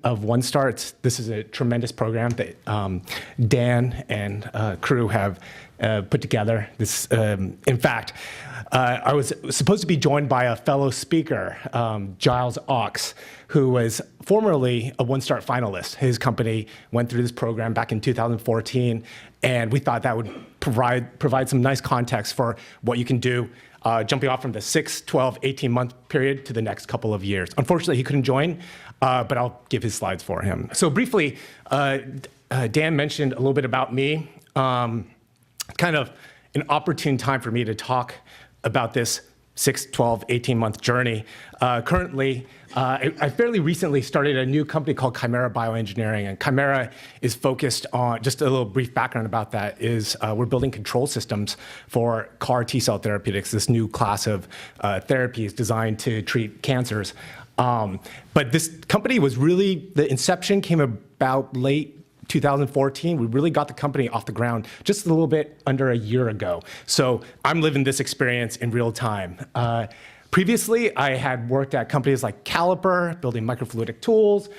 of OneStart. This is a tremendous program that Dan and crew have put together. This, in fact, I was supposed to be joined by a fellow speaker, Giles OCHS, who was formerly a OneStart finalist. His company went through this program back in 2014, and we thought that would provide some nice context for what you can do jumping off from the 6, 12, 18-month period to the next couple of years. Unfortunately, he couldn't join, but I'll give his slides for him. So briefly, Dan mentioned a little bit about me. Kind of an opportune time for me to talk about this 6, 12, 18-month journey. Currently, I fairly recently started a new company called Chimera Bioengineering, and Chimera is focused on, just a little brief background about that, is we're building control systems for CAR T-cell therapeutics, this new class of therapies designed to treat cancers. But this company was really, the inception came about late 2014. We really got the company off the ground just a little bit under a year ago. So I'm living this experience in real time. Previously, I had worked at companies like Caliper, building microfluidic tools.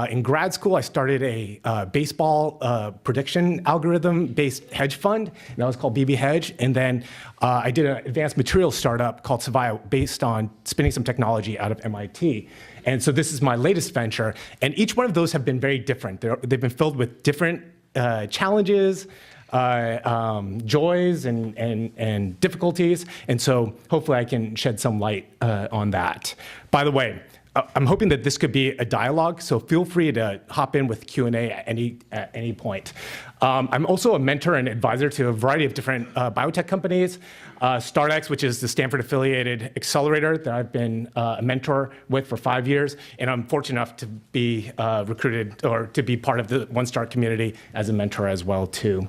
In grad school, I started a baseball prediction algorithm-based hedge fund. That was called BB Hedge. And then I did an advanced materials startup called Savio based on spinning some technology out of MIT. And so this is my latest venture. And each one of those have been very different. They've been filled with different challenges, joys and difficulties, and so hopefully I can shed some light on that. By the way, I'm hoping that this could be a dialogue, so feel free to hop in with Q&A at any point. I'm also a mentor and advisor to a variety of different biotech companies. StartX, which is the Stanford-affiliated accelerator that I've been a mentor with for 5 years, and I'm fortunate enough to be recruited or to be part of the OneStart community as a mentor as well too.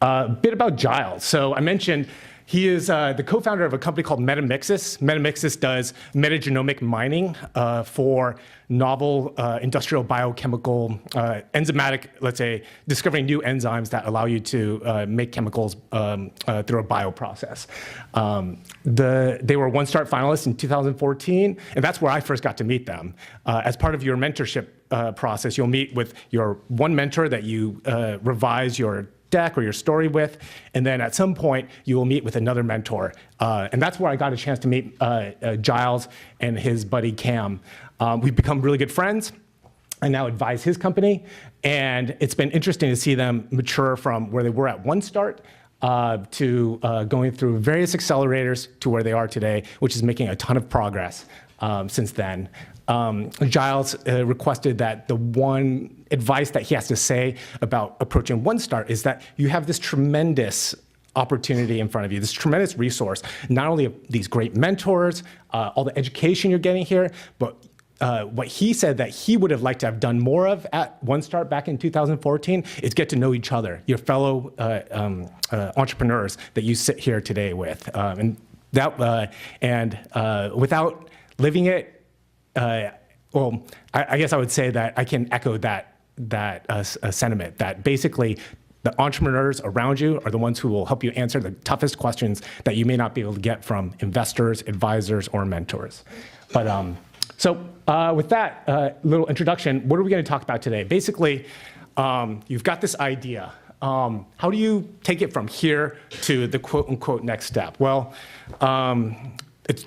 A bit about Giles. So I mentioned he is the co-founder of a company called Metamixis. Metamixis does metagenomic mining for novel industrial biochemical enzymatic, let's say, discovering new enzymes that allow you to make chemicals through a bioprocess. They were OneStart finalists in 2014, and that's where I first got to meet them. As part of your mentorship process, you'll meet with your one mentor that you revise your deck or your story with, and then at some point you will meet with another mentor. And that's where I got a chance to meet Giles and his buddy Cam. We've become really good friends. I now advise his company, and it's been interesting to see them mature from where they were at OneStart to going through various accelerators to where they are today, which is making a ton of progress since then. Giles requested that the one advice that he has to say about approaching OneStart is that you have this tremendous opportunity in front of you, this tremendous resource, not only of these great mentors, all the education you're getting here, but what he said that he would have liked to have done more of at OneStart back in 2014 is get to know each other, your fellow entrepreneurs that you sit here today with. Without living it, well, I guess I would say that I can echo that sentiment, that basically the entrepreneurs around you are the ones who will help you answer the toughest questions that you may not be able to get from investors, advisors, or mentors. But with that little introduction, what are we going to talk about today? Basically, you've got this idea. How do you take it from here to the quote-unquote next step? Well,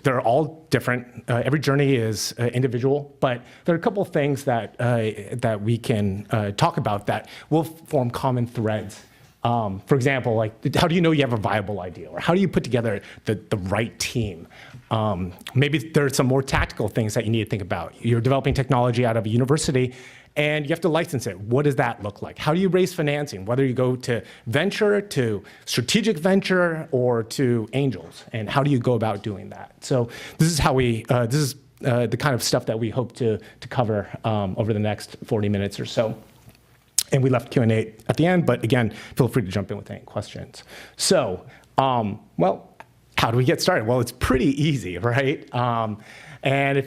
they're all different. Every journey is individual, but there are a couple of things that we can talk about that will form common threads. For example, like how do you know you have a viable idea, or how do you put together the right team? Maybe there are some more tactical things that you need to think about. You're developing technology out of a university, and you have to license it. What does that look like? How do you raise financing, whether you go to venture, to strategic venture, or to angels? And how do you go about doing that? So this is how this is the kind of stuff that we hope to cover over the next 40 minutes or so. And we left Q&A at the end, but again, feel free to jump in with any questions. So, well, how do we get started? Well, it's pretty easy, right? And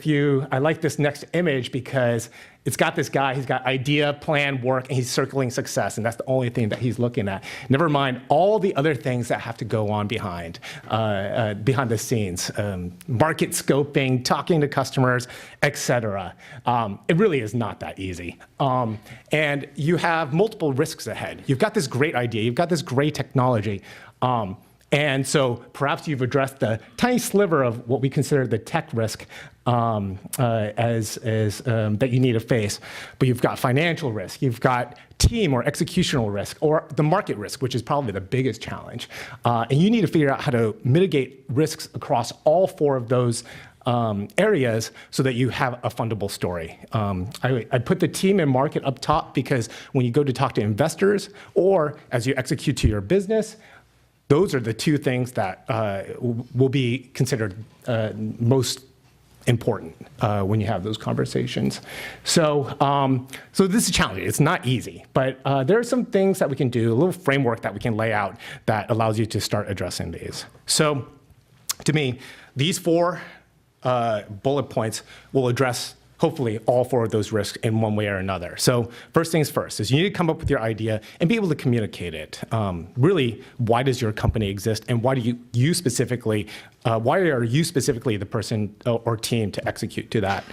I like this next image because It's got this guy, he's got idea, plan, work, and he's circling success, and that's the only thing that he's looking at. Never mind all the other things that have to go on behind the scenes, market scoping, talking to customers, etc. It really is not that easy. And you have multiple risks ahead. You've got this great idea, you've got this great technology, and so perhaps you've addressed the tiny sliver of what we consider the tech risk that you need to face. But you've got financial risk, you've got team or executional risk, or the market risk, which is probably the biggest challenge. And you need to figure out how to mitigate risks across all four of those areas so that you have a fundable story. I put the team and market up top because when you go to talk to investors or as you execute to your business, those are the two things that will be considered most important when you have those conversations. So this is challenging. It's not easy, but there are some things that we can do, a little framework that we can lay out that allows you to start addressing these. So to me, these four bullet points will address hopefully all four of those risks in one way or another. So first things first is you need to come up with your idea and be able to communicate it. Really, why does your company exist, and why do you specifically, why are you specifically the person or team to execute to that?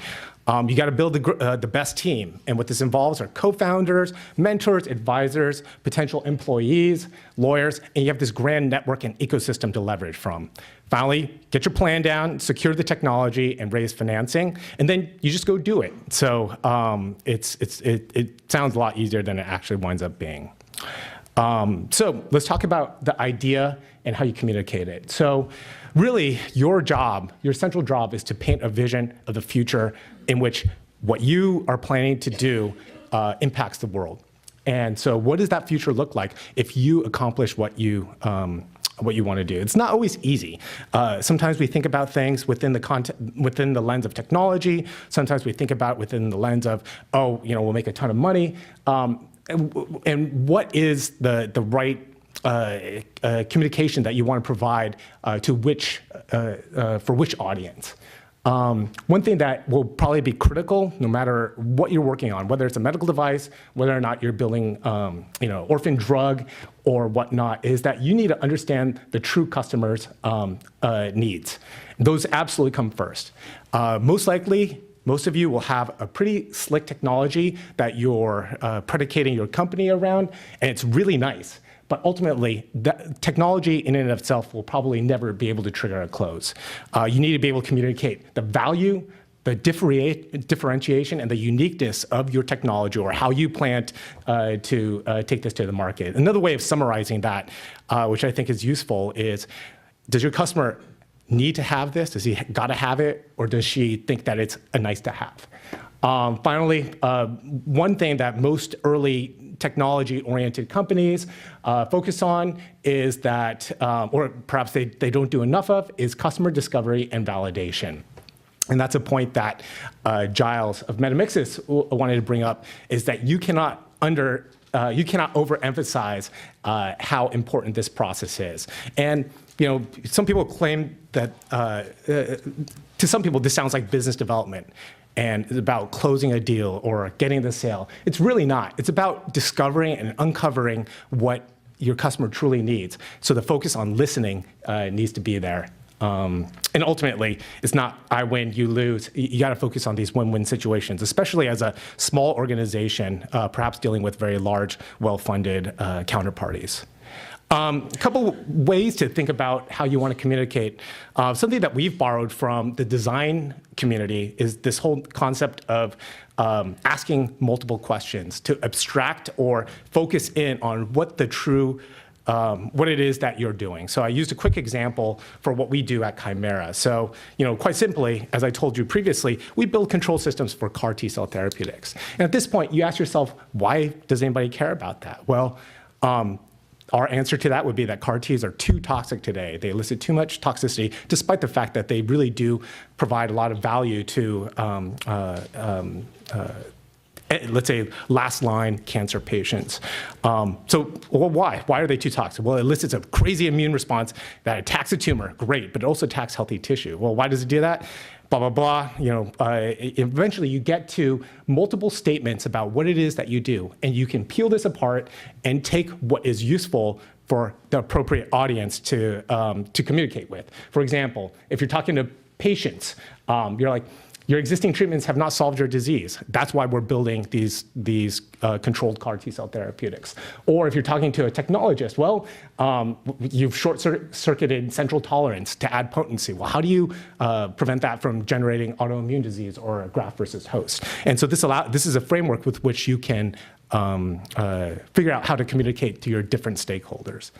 You got to build the best team, and what this involves are co-founders, mentors, advisors, potential employees, lawyers, and you have this grand network and ecosystem to leverage from. Finally, get your plan down, secure the technology, and raise financing, and then you just go do it. So it sounds a lot easier than it actually winds up being. So let's talk about the idea and how you communicate it. So really, your job, your central job, is to paint a vision of the future in which what you are planning to do impacts the world. And so what does that future look like if you accomplish what you want to do? It's not always easy. Sometimes we think about things within the lens of technology. Sometimes we think about within the lens of, oh, we'll make a ton of money. And what is the right communication that you want to provide to for which audience? One thing that will probably be critical, no matter what you're working on, whether it's a medical device, whether or not you're building, orphan drug or whatnot, is that you need to understand the true customer's needs. Those absolutely come first. Most likely, most of you will have a pretty slick technology that you're predicating your company around, and it's really nice. But ultimately, that technology in and of itself will probably never be able to trigger a close. You need to be able to communicate the value, the differentiation, and the uniqueness of your technology, or how you plan to take this to the market. Another way of summarizing that, which I think is useful, is does your customer need to have this? Does he gotta have it? Or does she think that it's a nice to have? Finally, one thing that most early technology-oriented companies focus on is that, or perhaps they don't do enough of, is customer discovery and validation. And that's a point that Giles of Metamixis wanted to bring up, is that you cannot overemphasize how important this process is. And some people claim that, to some people, this sounds like business development and it's about closing a deal or getting the sale. It's really not. It's about discovering and uncovering what your customer truly needs. So the focus on listening needs to be there. And ultimately, it's not I win, you lose. You got to focus on these win-win situations, especially as a small organization, perhaps dealing with very large, well-funded counterparties. A couple ways to think about how you want to communicate. Something that we've borrowed from the design community is this whole concept of asking multiple questions to abstract or focus in on what the true what it is that you're doing. So I used a quick example for what we do at Chimera. So, quite simply, as I told you previously, we build control systems for CAR T-cell therapeutics. And at this point, you ask yourself, why does anybody care about that? Well, our answer to that would be that CAR Ts are too toxic today. They elicit too much toxicity, despite the fact that they really do provide a lot of value to let's say, last-line cancer patients. So, well, why? Why are they too toxic? Well, it elicits a crazy immune response that attacks the tumor, great, but it also attacks healthy tissue. Well, why does it do that? Blah, blah, blah. Eventually you get to multiple statements about what it is that you do, and you can peel this apart and take what is useful for the appropriate audience to communicate with. For example, if you're talking to patients, you're like, your existing treatments have not solved your disease. That's why we're building these controlled CAR T-cell therapeutics. Or if you're talking to a technologist, well, you've short-circuited central tolerance to add potency. Well, how do you prevent that from generating autoimmune disease or a graft versus host? And so this is a framework with which you can figure out how to communicate to your different stakeholders.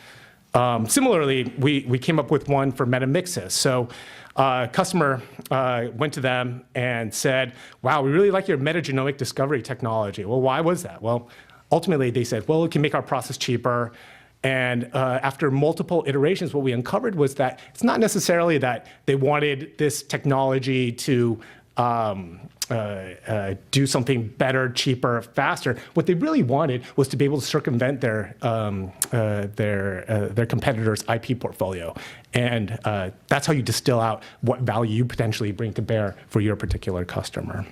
Similarly, we came up with one for metamixis. So a customer went to them and said, wow, we really like your metagenomic discovery technology. Well, why was that? Well, ultimately they said, well, it can make our process cheaper. And after multiple iterations, what we uncovered was that it's not necessarily that they wanted this technology to do something better, cheaper, faster. What they really wanted was to be able to circumvent their competitors' IP portfolio. And that's how you distill out what value you potentially bring to bear for your particular customer.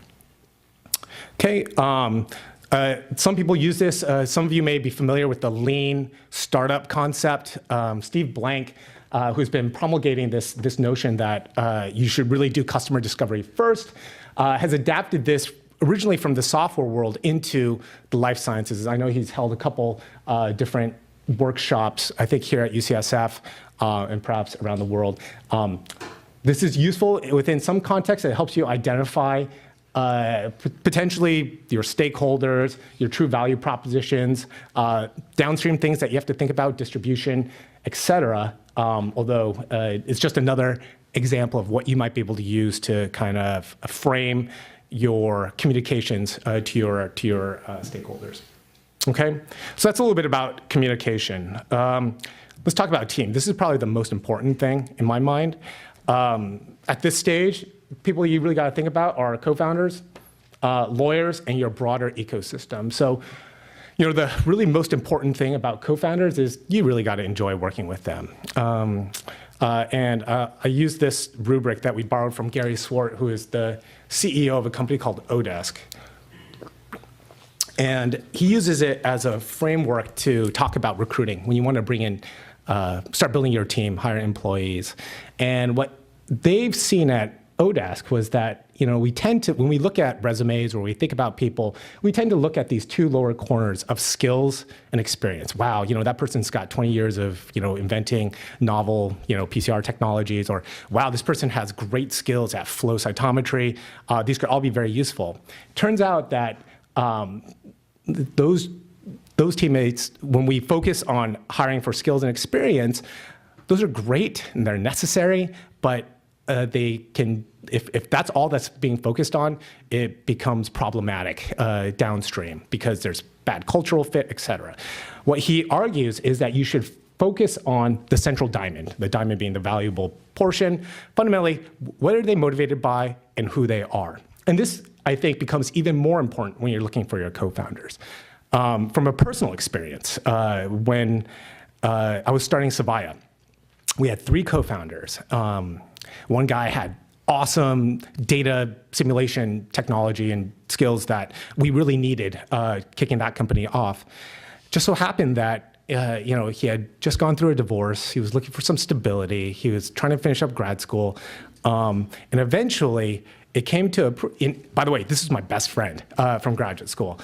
Okay. Some people use this. Some of you may be familiar with the lean startup concept. Steve Blank, who's been promulgating this notion that you should really do customer discovery first, has adapted this originally from the software world into the life sciences. I know he's held a couple different workshops, I think here at UCSF and perhaps around the world. This is useful within some contexts. It helps you identify potentially your stakeholders, your true value propositions, downstream things that you have to think about, distribution, et cetera. Although it's just another example of what you might be able to use to kind of frame your communications to your stakeholders. Okay, so that's a little bit about communication. Let's talk about team. This is probably the most important thing in my mind. At this stage, people you really got to think about are co-founders, lawyers, and your broader ecosystem. So, the really most important thing about co-founders is you really got to enjoy working with them. I use this rubric that we borrowed from Gary Swart, who is the CEO of a company called Odesk. And he uses it as a framework to talk about recruiting when you want to bring in, start building your team, hire employees. And what they've seen at Odesk was that, we tend to, when we look at resumes or we think about people, we tend to look at these two lower corners of skills and experience. Wow, that person's got 20 years of, inventing novel, PCR technologies, or wow, this person has great skills at flow cytometry. These could all be very useful. Turns out that those teammates, when we focus on hiring for skills and experience, those are great and they're necessary, but they can, if that's all that's being focused on, it becomes problematic downstream because there's bad cultural fit, et cetera. What he argues is that you should focus on the central diamond, the diamond being the valuable portion. Fundamentally, what are they motivated by and who they are? And this, I think, becomes even more important when you're looking for your co-founders. From a personal experience, when I was starting Savaya, we had 3 co-founders. One guy had awesome data simulation technology and skills that we really needed kicking that company off. Just so happened that he had just gone through a divorce. He was looking for some stability. He was trying to finish up grad school. And eventually, it came to by the way, this is my best friend from graduate school.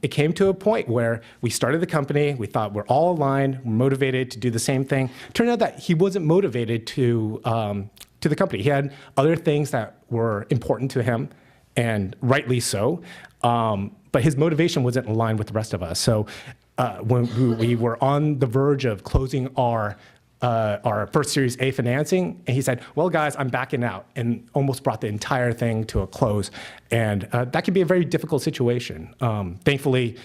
It came to a point where we started the company. We thought we're all aligned, we're motivated to do the same thing. Turned out that he wasn't motivated to the company. He had other things that were important to him, and rightly so. But his motivation wasn't aligned with the rest of us. So when we were on the verge of closing our first Series A financing, and he said, well, guys, I'm backing out, and almost brought the entire thing to a close. And that can be a very difficult situation. Thankfully,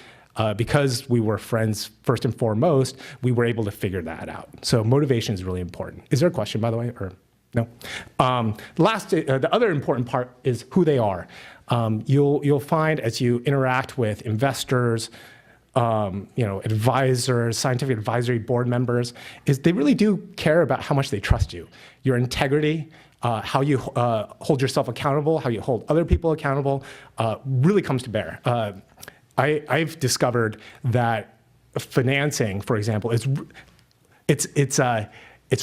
because we were friends first and foremost, we were able to figure that out. So motivation is really important. Is there a question, by the way? Or? No. The other important part is who they are. You'll find as you interact with investors, advisors, scientific advisory board members, is they really do care about how much they trust you. Your integrity, how you hold yourself accountable, how you hold other people accountable, really comes to bear. I've discovered that financing, for example, it's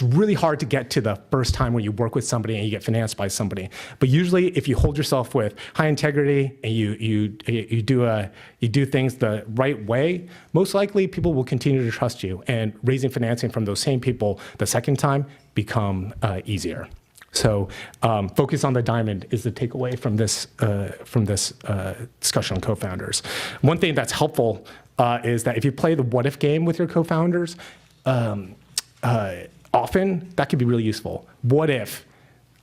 really hard to get to the first time when you work with somebody and you get financed by somebody. But usually, if you hold yourself with high integrity and you do things the right way, most likely people will continue to trust you. And raising financing from those same people the second time become easier. So focus on the diamond is the takeaway from this discussion on co-founders. One thing that's helpful is that if you play the what-if game with your co-founders, often that could be really useful. What if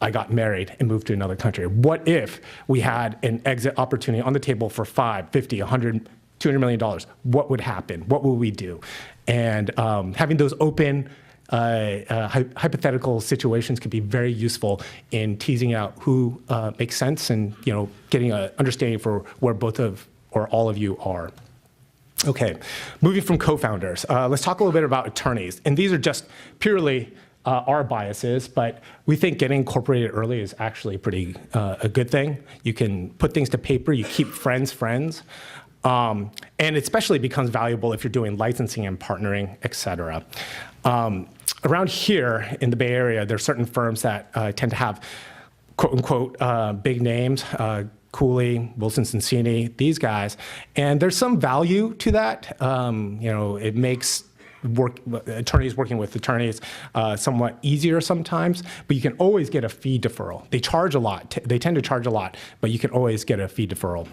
I got married and moved to another country? What if we had an exit opportunity on the table for $5, $50, $100, $200 million? What would happen? What will we do? And having those open hypothetical situations could be very useful in teasing out who makes sense and getting an understanding for where both of or all of you are. Okay, moving from co-founders, let's talk a little bit about attorneys. And these are just purely our biases, but we think getting incorporated early is actually a good thing. You can put things to paper, you keep friends friends, and it especially becomes valuable if you're doing licensing and partnering, et cetera. Around here in the Bay Area, there are certain firms that tend to have quote unquote big names, Cooley, Wilson Sonsini, these guys, and there's some value to that. It makes attorneys working with attorneys somewhat easier sometimes, but you can always get a fee deferral. They charge a lot. They tend to charge a lot, but you can always get a fee deferral.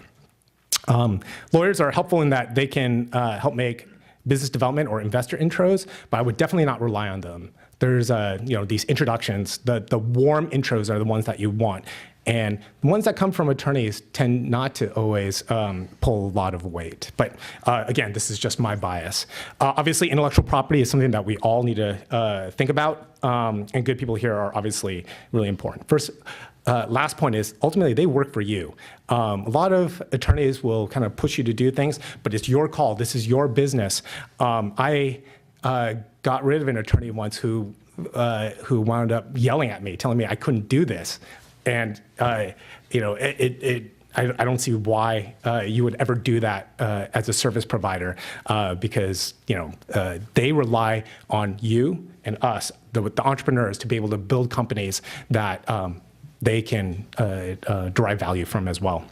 Lawyers are helpful in that they can help make business development or investor intros, but I would definitely not rely on them. There's these introductions. The warm intros are the ones that you want. And the ones that come from attorneys tend not to always pull a lot of weight. But again, this is just my bias. Obviously, intellectual property is something that we all need to think about. And good people here are obviously really important. Last point is, ultimately, they work for you. A lot of attorneys will kind of push you to do things, but it's your call. This is your business. I got rid of an attorney once who wound up yelling at me, telling me I couldn't do this. And I don't see why you would ever do that as a service provider, because they rely on you and us, the entrepreneurs, to be able to build companies that they can derive value from as well.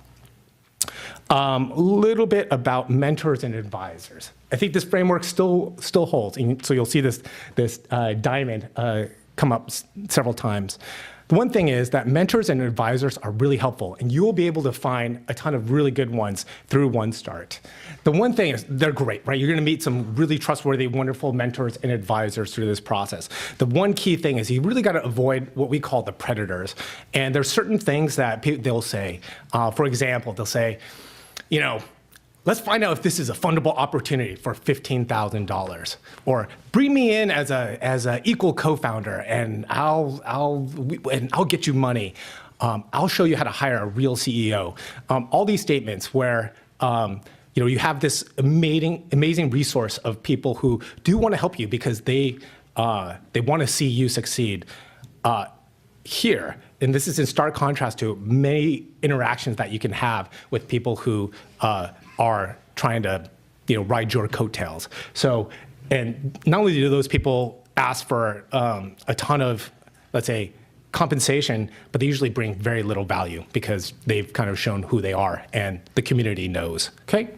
A little bit about mentors and advisors. I think this framework still holds, and so you'll see this diamond come up several times. The one thing is that mentors and advisors are really helpful, and you will be able to find a ton of really good ones through OneStart. The one thing is they're great, right? You're going to meet some really trustworthy, wonderful mentors and advisors through this process. The one key thing is you really got to avoid what we call the predators. And there's certain things that they'll say. For example, they'll say, let's find out if this is a fundable opportunity for $15,000, or bring me in as a equal co-founder, and I'll get you money. I'll show you how to hire a real CEO. All these statements where you have this amazing resource of people who do want to help you because they want to see you succeed. Here, and this is in stark contrast to many interactions that you can have with people who are trying to ride your coattails. So, and not only do those people ask for a ton of, let's say, compensation, but they usually bring very little value because they've kind of shown who they are and the community knows. Okay.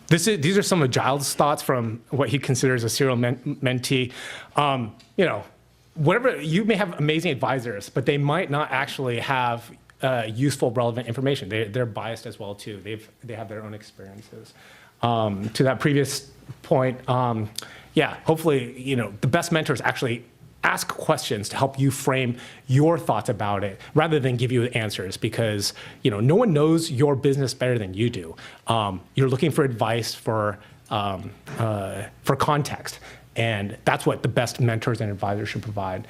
These are some of Giles' thoughts from what he considers a serial mentee. Whatever, you may have amazing advisors, but they might not actually have useful, relevant information. They're biased as well too. They have their own experiences. To that previous point, hopefully, the best mentors actually ask questions to help you frame your thoughts about it rather than give you answers, because no one knows your business better than you do. You're looking for advice for context. And that's what the best mentors and advisors should provide.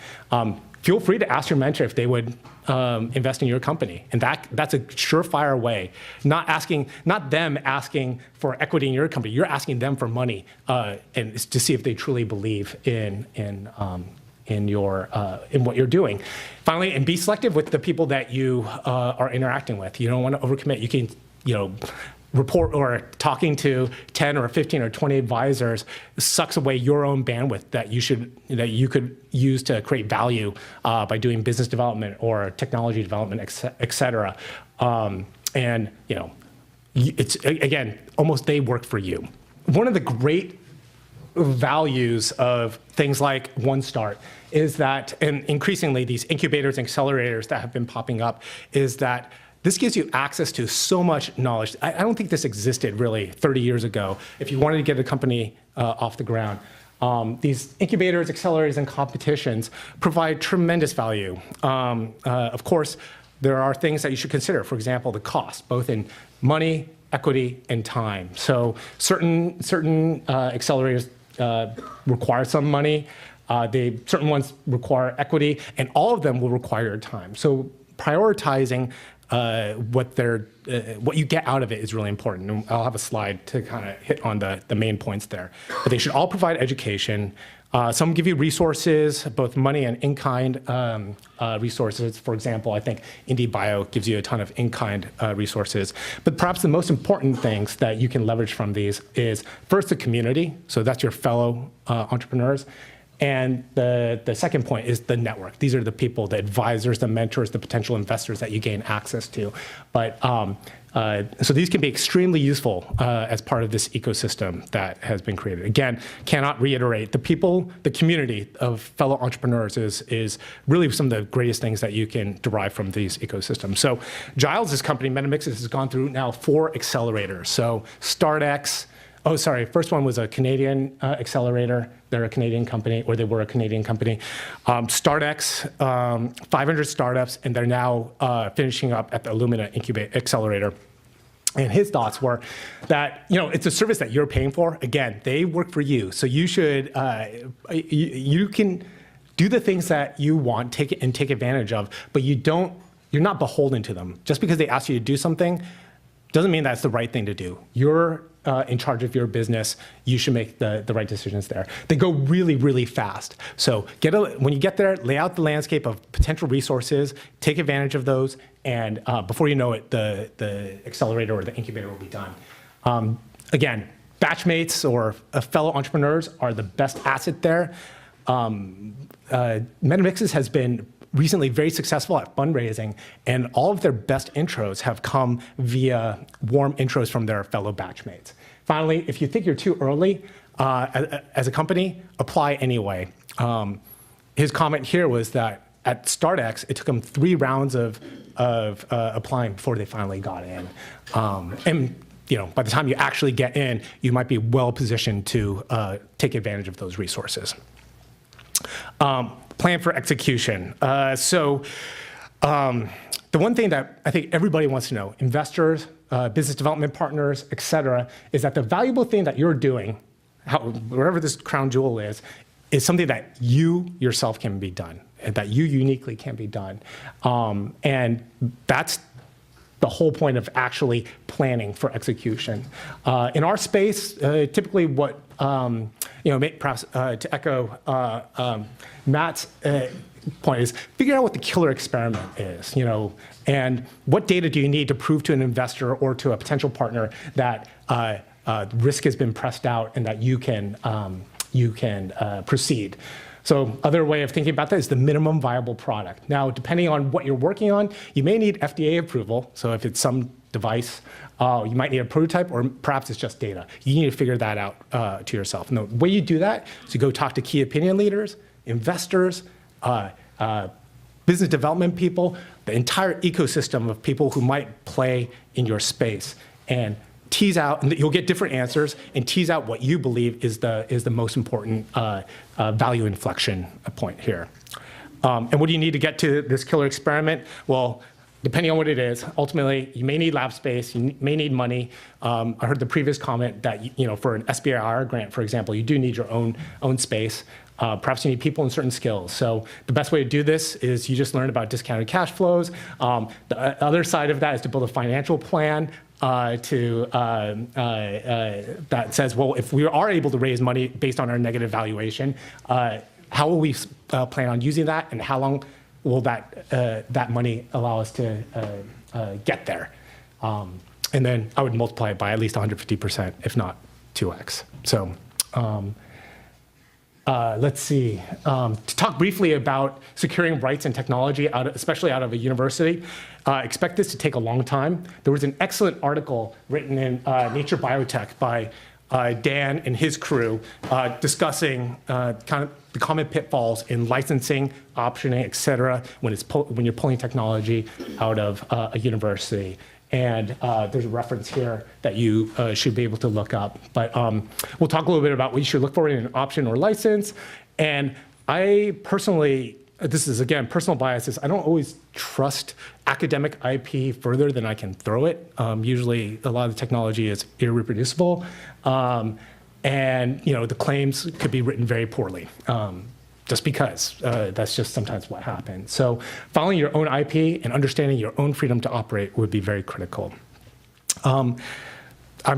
feel free to ask your mentor if they would invest in your company. And that's a surefire way. Not them asking for equity in your company. You're asking them for money and to see if they truly believe in what you're doing. Finally, and be selective with the people that you are interacting with. You don't want to overcommit. You can, report or talking to 10 or 15 or 20 advisors sucks away your own bandwidth that you could use to create value by doing business development or technology development, et cetera. And it's, again, almost they work for you. One of the great values of things like OneStart is that, and increasingly these incubators and accelerators that have been popping up, is that this gives you access to so much knowledge. I don't think this existed really 30 years ago. If you wanted to get a company off the ground, these incubators, accelerators, and competitions provide tremendous value. Of course, there are things that you should consider. For example, the cost, both in money, equity, and time. So certain accelerators require some money. Certain ones require equity, and all of them will require time. So prioritizing what you get out of it is really important. And I'll have a slide to kind of hit on the main points there. But they should all provide education. Some give you resources, both money and in-kind resources. For example, I think IndieBio gives you a ton of in-kind resources. But perhaps the most important things that you can leverage from these is first the community. So that's your fellow entrepreneurs. And the second point is the network. These are the people, the advisors, the mentors, the potential investors that you gain access to. But so these can be extremely useful as part of this ecosystem that has been created. Again, cannot reiterate, the community of fellow entrepreneurs is really some of the greatest things that you can derive from these ecosystems. So GILES, this company, MENTEE, has gone through now 4 accelerators. So StartX, first one was a Canadian accelerator. They're a Canadian company, or they were a Canadian company. StartX, 500 startups, and they're now finishing up at the Illumina Accelerator. And his thoughts were that, it's a service that you're paying for. Again, they work for you. So you should, you can do the things that you want, take advantage of, but you're not beholden to them. Just because they ask you to do something doesn't mean that's the right thing to do. You're in charge of your business. You should make the right decisions there. They go really, really fast. So when you get there, lay out the landscape of potential resources, take advantage of those, and before you know it, the accelerator or the incubator will be done. Again, batchmates or fellow entrepreneurs are the best asset there. MENTEE has been recently very successful at fundraising, and all of their best intros have come via warm intros from their fellow batchmates. Finally, if you think you're too early as a company, apply anyway. His comment here was that at StartX, it took them 3 rounds of applying before they finally got in. And by the time you actually get in, you might be well positioned to take advantage of those resources. Plan for execution. The one thing that I think everybody wants to know, investors, business development partners, et cetera, is that the valuable thing that you're doing, wherever this crown jewel is something that you yourself can be done, and that you uniquely can be done. And that's the whole point of actually planning for execution. In our space, typically what, perhaps to echo Matt's point is figure out what the killer experiment is, and what data do you need to prove to an investor or to a potential partner that risk has been pressed out and that you can proceed. So other way of thinking about that is the minimum viable product. Now, depending on what you're working on, you may need FDA approval. So if it's some device, you might need a prototype, or perhaps it's just data. You need to figure that out to yourself. And the way you do that is you go talk to key opinion leaders, investors, business development people, the entire ecosystem of people who might play in your space, and tease out, and you'll get different answers, and tease out what you believe is the most important value inflection point here. And what do you need to get to this killer experiment? Well, depending on what it is, ultimately, you may need lab space, you may need money. I heard the previous comment that for an SBIR grant, for example, you do need your own space. Perhaps you need people and certain skills. So the best way to do this is you just learn about discounted cash flows. The other side of that is to build a financial plan that says, well, if we are able to raise money based on our negative valuation, how will we plan on using that, and how long will that money allow us to get there? And then I would multiply it by at least 150%, if not 2x. So let's see. To talk briefly about securing rights and technology, especially out of a university, expect this to take a long time. There was an excellent article written in Nature Biotech by Dan and his crew discussing kind of the common pitfalls in licensing, optioning, et cetera, when you're pulling technology out of a university. And there's a reference here that you should be able to look up. But we'll talk a little bit about what you should look for in an option or license. And I personally, this is again personal biases, I don't always trust academic IP further than I can throw it. Usually a lot of the technology is irreproducible. And the claims could be written very poorly. Just because that's just sometimes what happens. So following your own IP and understanding your own freedom to operate would be very critical. I'm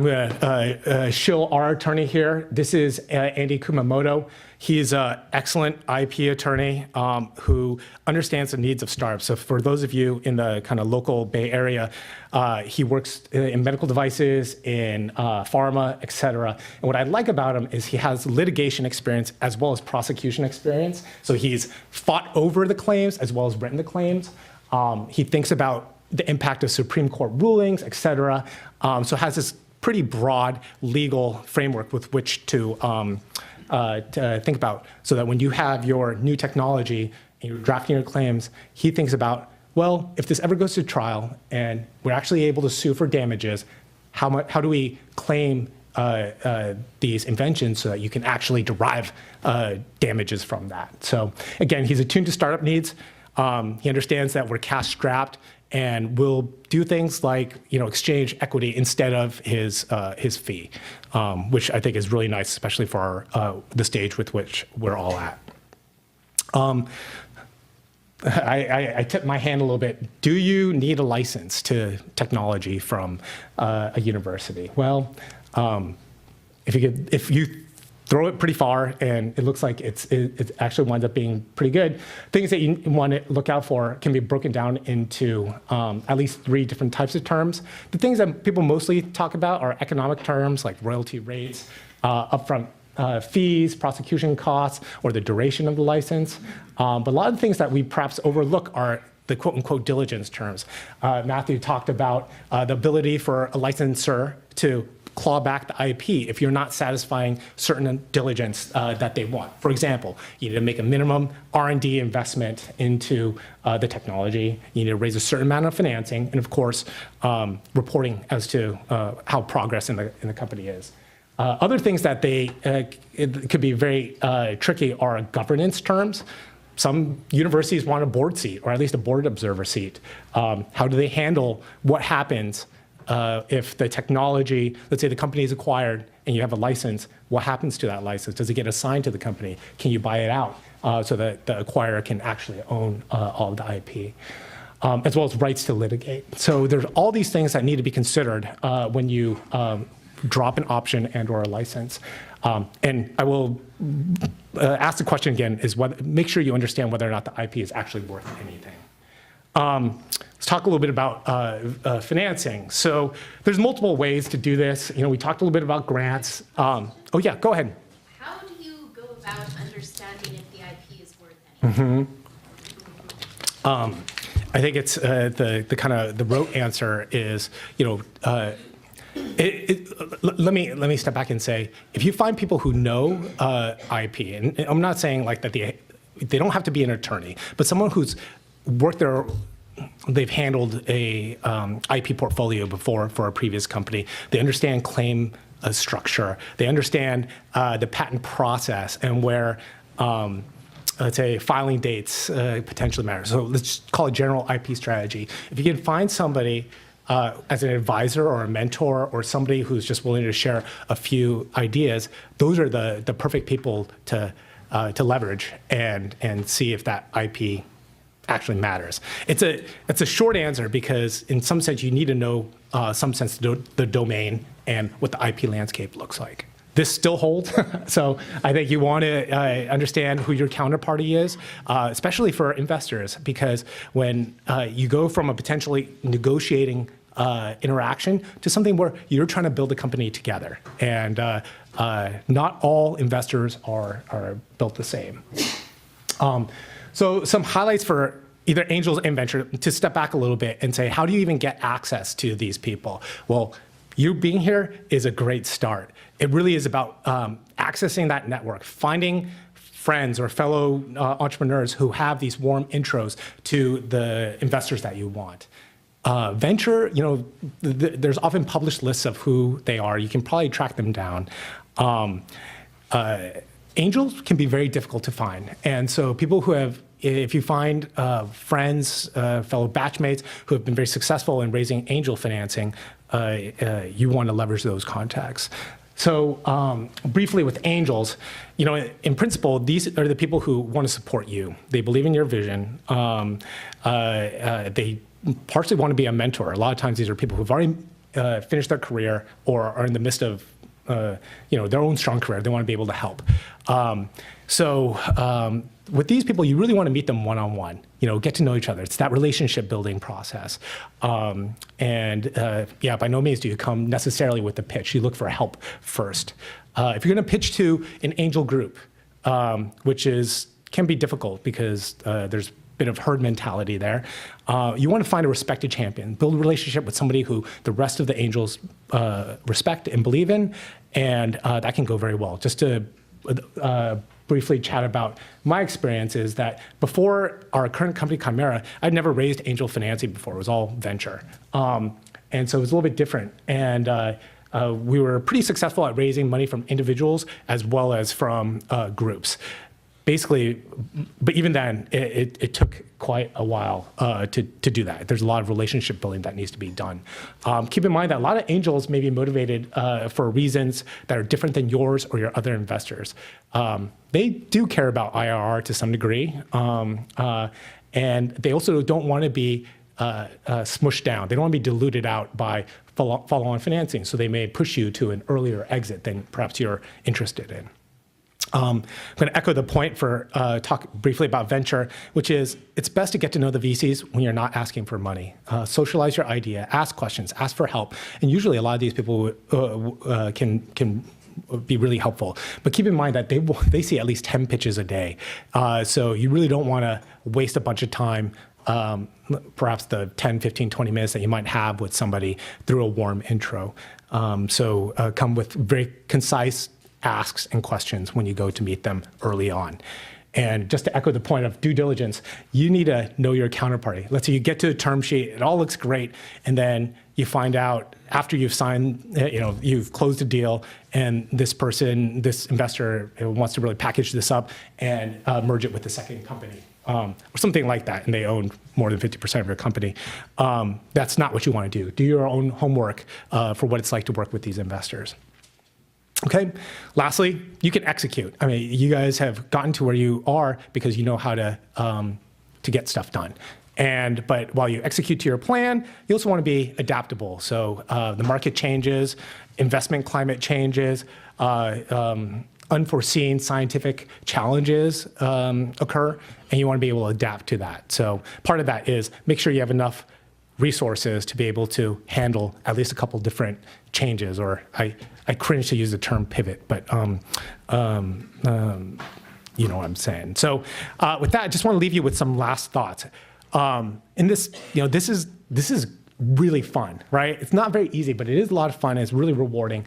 going to shill our attorney here. This is Andy Kumamoto. He's an excellent IP attorney who understands the needs of startups. So for those of you in the kind of local Bay Area, he works in medical devices, in pharma, et cetera. And what I like about him is he has litigation experience as well as prosecution experience. So he's fought over the claims as well as written the claims. He thinks about the impact of Supreme Court rulings, et cetera. So has this pretty broad legal framework with which to think about, so that when you have your new technology and you're drafting your claims, he thinks about, well, if this ever goes to trial and we're actually able to sue for damages, how do we claim these inventions so that you can actually derive damages from that? So again, he's attuned to startup needs. He understands that we're cash strapped and will do things like exchange equity instead of his fee, which I think is really nice, especially for the stage with which we're all at. I tipped my hand a little bit. Do you need a license to technology from a university? Well, if you throw it pretty far and it looks like it actually winds up being pretty good, things that you want to look out for can be broken down into at least 3 different types of terms. The things that people mostly talk about are economic terms like royalty rates, upfront fees, prosecution costs, or the duration of the license. But a lot of the things that we perhaps overlook are the quote-unquote diligence terms. Matthew talked about the ability for a licensor to claw back the IP if you're not satisfying certain diligence that they want. For example, you need to make a minimum R&D investment into the technology. You need to raise a certain amount of financing, and of course, reporting as to how progress in the company is. Other things that it could be very tricky are governance terms. Some universities want a board seat, or at least a board observer seat. How do they handle what happens if the technology, let's say the company is acquired and you have a license, what happens to that license? Does it get assigned to the company? Can you buy it out so that the acquirer can actually own all of the IP? As well as rights to litigate. So there's all these things that need to be considered when you drop an option and or a license. And I will ask the question again, is make sure you understand whether or not the IP is actually worth anything. Let's talk a little bit about financing. So there's multiple ways to do this. We talked a little bit about grants. Oh yeah, go ahead. How do you go about understanding if the IP is worth anything? I think it's the kind of the rote answer is, let me step back and say, if you find people who know IP, and I'm not saying like that they don't have to be an attorney, but someone who's worked there, they've handled a IP portfolio before for a previous company. They understand claim structure. They understand the patent process and where, let's say, filing dates potentially matter. So let's call it general IP strategy. If you can find somebody as an advisor or a mentor or somebody who's just willing to share a few ideas, those are the perfect people to to leverage and see if that IP actually matters. It's a short answer because in some sense you need to know the domain and what the IP landscape looks like. This still holds, so I think you want to understand who your counterparty is, especially for investors, because when you go from a potentially negotiating interaction to something where you're trying to build a company together, and not all investors are built the same. So some highlights for either angels and venture, to step back a little bit and say, how do you even get access to these people? Well, you being here is a great start. It really is about accessing that network, finding friends or fellow entrepreneurs who have these warm intros to the investors that you want. Venture, there's often published lists of who they are. You can probably track them down. Angels can be very difficult to find. And so people who have, if you find friends, fellow batchmates who have been very successful in raising angel financing, you want to leverage those contacts. So briefly with angels, in principle, these are the people who want to support you. They believe in your vision. They partially want to be a mentor. A lot of times these are people who've already finished their career or are in the midst of their own strong career. They want to be able to help. With these people, you really want to meet them one-on-one, get to know each other. It's that relationship building process. By no means do you come necessarily with the pitch. You look for help first. If you're going to pitch to an angel group, which can be difficult because there's a bit of herd mentality there, you want to find a respected champion, build a relationship with somebody who the rest of the angels respect and believe in, and that can go very well. Just to briefly chat about my experience is that before our current company, Chimera, I'd never raised angel financing before. It was all venture. And so it was a little bit different. And we were pretty successful at raising money from individuals as well as from groups. Basically, but even then, it took quite a while to do that. There's a lot of relationship building that needs to be done. Keep in mind that a lot of angels may be motivated for reasons that are different than yours or your other investors. They do care about IRR to some degree, and they also don't want to be smushed down. They don't want to be diluted out by follow-on financing, so they may push you to an earlier exit than perhaps you're interested in. I'm going to echo the point for talk briefly about venture, which is it's best to get to know the VCs when you're not asking for money. Socialize your idea, ask questions, ask for help, and usually a lot of these people can be really helpful. But keep in mind that they see at least 10 pitches a day, so you really don't want to waste a bunch of time. Perhaps the 10, 15, 20 minutes that you might have with somebody through a warm intro. Come with very concise asks and questions when you go to meet them early on. And just to echo the point of due diligence, you need to know your counterparty. Let's say you get to a term sheet, it all looks great, and then you find out after you've signed, you've closed a deal, and this investor wants to really package this up and merge it with the second company. Or something like that, and they own more than 50% of your company. That's not what you want to do. Do your own homework for what it's like to work with these investors. Okay. Lastly, you can execute. I mean, you guys have gotten to where you are because you know how to get stuff done. But while you execute to your plan, you also want to be adaptable. So the market changes, investment climate changes, unforeseen scientific challenges occur, and you want to be able to adapt to that. So part of that is make sure you have enough resources to be able to handle at least a couple different changes, or I cringe to use the term pivot, but you know what I'm saying. So with that, I just want to leave you with some last thoughts. In this, this is really fun, right? It's not very easy, but it is a lot of fun and it's really rewarding.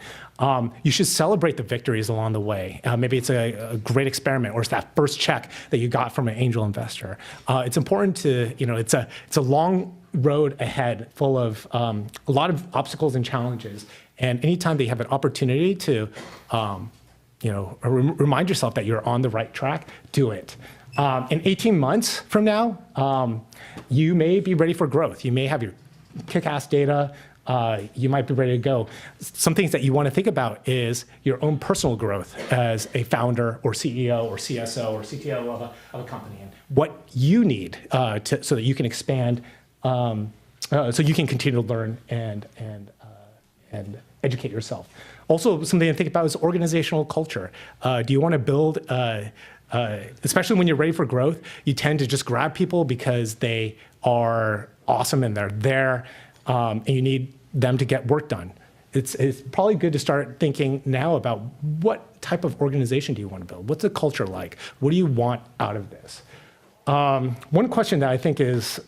You should celebrate the victories along the way. Maybe it's a great experiment, or it's that first check that you got from an angel investor. It's important to, it's a long road ahead full of a lot of obstacles and challenges. And anytime that you have an opportunity to, remind yourself that you're on the right track, do it. In 18 months from now, you may be ready for growth. You may have your kick-ass data, you might be ready to go. Some things that you want to think about is your own personal growth as a founder or CEO or CSO or CTO of a company, and what you need so that you can expand, so you can continue to learn and educate yourself. Also, something to think about is organizational culture. Do you want to build, especially when you're ready for growth, you tend to just grab people because they are awesome and they're there, and you need them to get work done. It's probably good to start thinking now about what type of organization do you want to build? What's the culture like? What do you want out of this? One question that I think is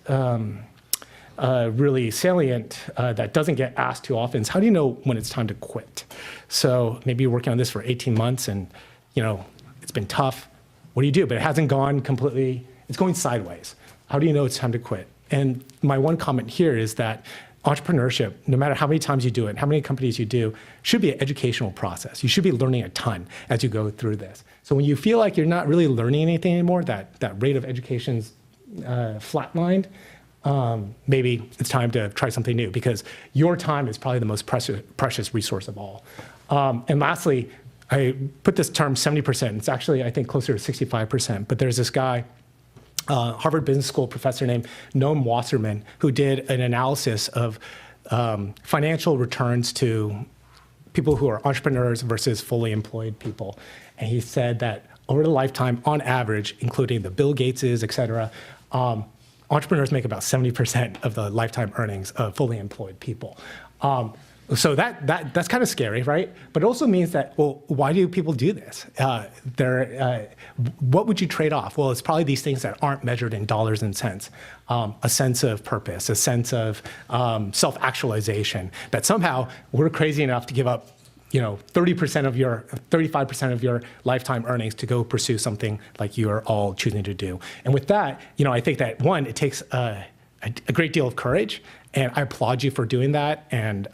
really salient that doesn't get asked too often is, how do you know when it's time to quit? So maybe you're working on this for 18 months and it's been tough. What do you do? But it hasn't gone completely, it's going sideways. How do you know it's time to quit? And my one comment here is that entrepreneurship, no matter how many times you do it, how many companies you do, should be an educational process. You should be learning a ton as you go through this. So when you feel like you're not really learning anything anymore, that rate of education's flatlined, maybe it's time to try something new, because your time is probably the most precious resource of all. And lastly, I put this term 70%. It's actually, I think, closer to 65%. But there's this guy, Harvard Business School professor named Noam Wasserman, who did an analysis of financial returns to people who are entrepreneurs versus fully employed people. And he said that over the lifetime, on average, including the Bill Gateses, et cetera, entrepreneurs make about 70% of the lifetime earnings of fully employed people. So that's kind of scary, right? But it also means that, well, why do people do this? What would you trade off? Well, it's probably these things that aren't measured in dollars and cents. A sense of purpose, a sense of self-actualization, that somehow we're crazy enough to give up 35% of your lifetime earnings to go pursue something like you are all choosing to do. And with that, I think that, one, it takes a great deal of courage, and I applaud you for doing that. And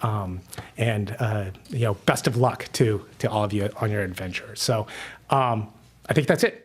best of luck to all of you on your adventure. So I think that's it.